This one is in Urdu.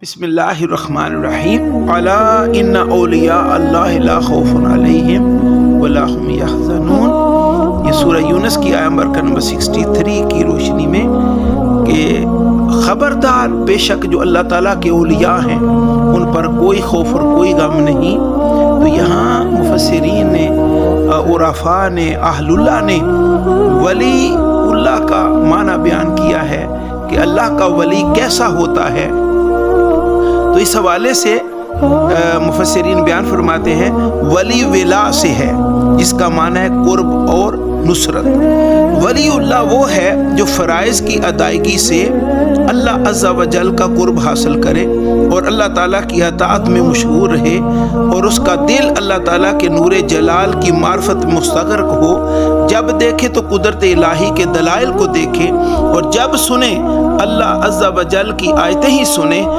بسم اللہ الرحمن الرحیم الا ان اولیاء اللہ لا خوف علیہم ولا هم یحزنون۔ یہ سورہ یونس کی آیت نمبر 63 کی روشنی میں کہ خبردار، بے شک جو اللہ تعالیٰ کے اولیاء ہیں ان پر کوئی خوف اور کوئی غم نہیں۔ تو یہاں مفسرین نے، عرفاء نے، اہل اللہ نے ولی اللہ کا معنی بیان کیا ہے کہ اللہ کا ولی کیسا ہوتا ہے۔ تو اس حوالے سے مفسرین بیان فرماتے ہیں ولی ولا سے ہے، جس کا معنی ہے قرب اور نصرت۔ ولی اللہ وہ ہے جو فرائض کی ادائیگی سے اللہ عز و جل کا قرب حاصل کرے اور اللہ تعالیٰ کی اطاعت میں مشغول رہے، اور اس کا دل اللہ تعالیٰ کے نور جلال کی معرفت میں مستغرق ہو۔ جب دیکھے تو قدرت الہی کے دلائل کو دیکھے، اور جب سنے اللہ عز و جل کی آیتیں ہی سنے۔